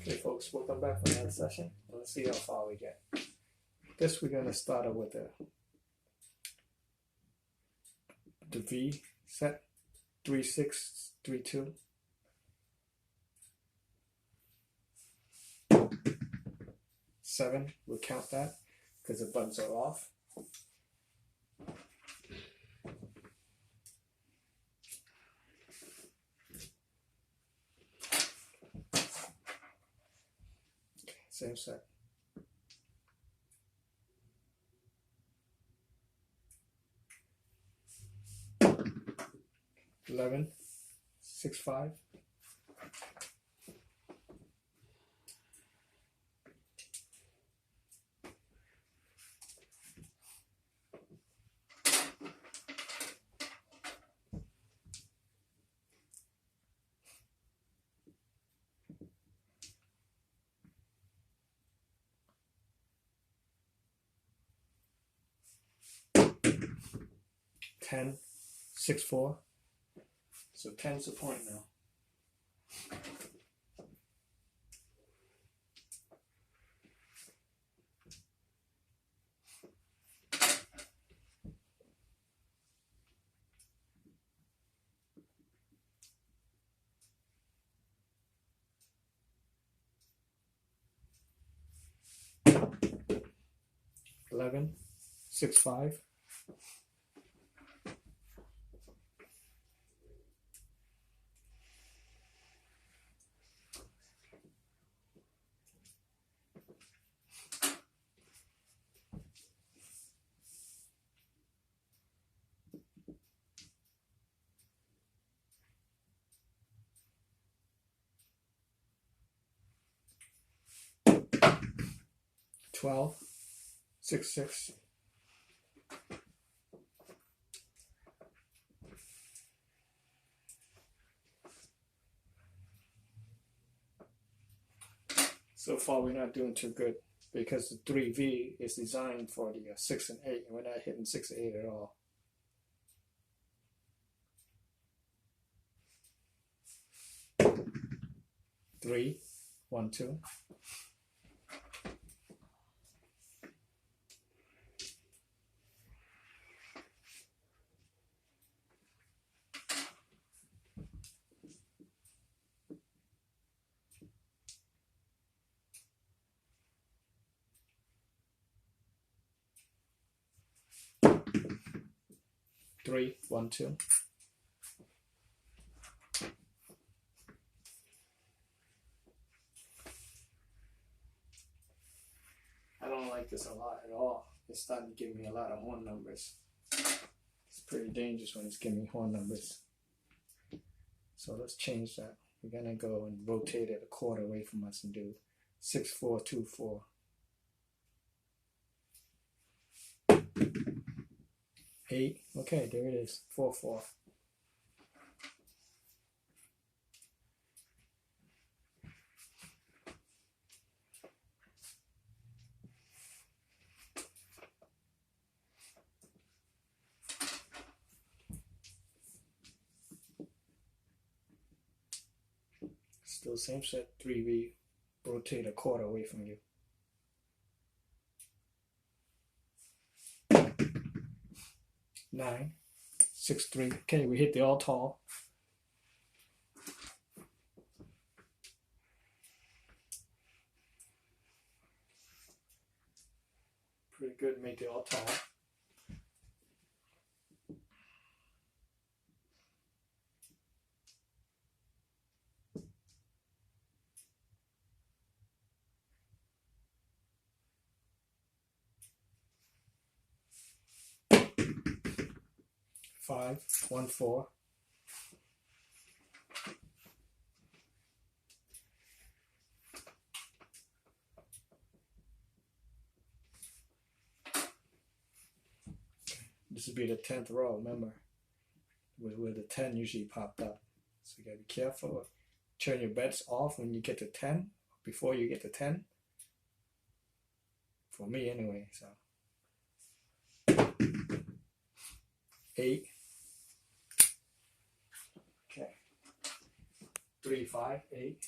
Hey folks, welcome back for another session. Let's see how far we get. This we're gonna start out with the V set 3 6 3 2. Seven, we'll count that because the buttons are off. Same set. 11 6 5. Ten 6 4. So 10's the point now. Eleven 6 5. Twelve 6 6. So far we're not doing too good because the 3V is designed for the 6 and 8 and we're not hitting 6 and 8 at all. Three 1 2. Three 1 2. I don't like this a lot at all. It's starting to give me a lot of horn numbers. It's pretty dangerous when it's giving me horn numbers. So let's change that. We're gonna go and rotate it a quarter away from us and do 6 4 2 4. Eight. Okay, there it is. 4 4. Still same set. 3V. Rotate a quarter away from you. Nine 6 3. Okay, we hit the all tall. Pretty good, make the all tall. Five 1 4. This would be the 10th row, remember, where the 10 usually popped up. So you gotta be careful. Turn your bets off when you get to 10, before you get to 10. For me anyway, so. 8. Okay. 3 5 8.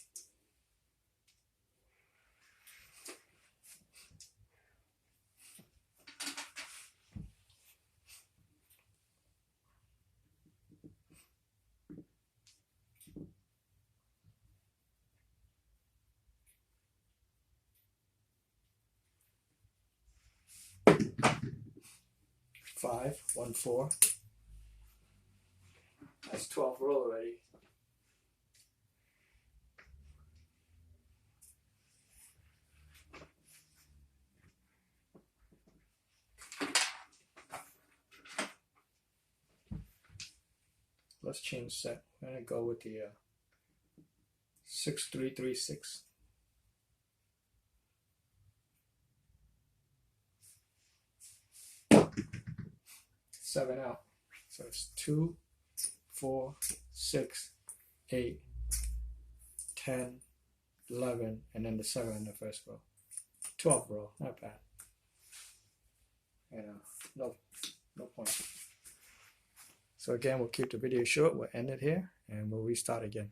5, 1, 4. That's 12 row already. Let's change set. I'm gonna go with the 6336. 7 out. So it's 2, 4, 6, 8, 10, 11, and then the 7 in the first row. 12 row, not bad. You know, no point. So again, we'll keep the video short. We'll end it here, and we'll restart again.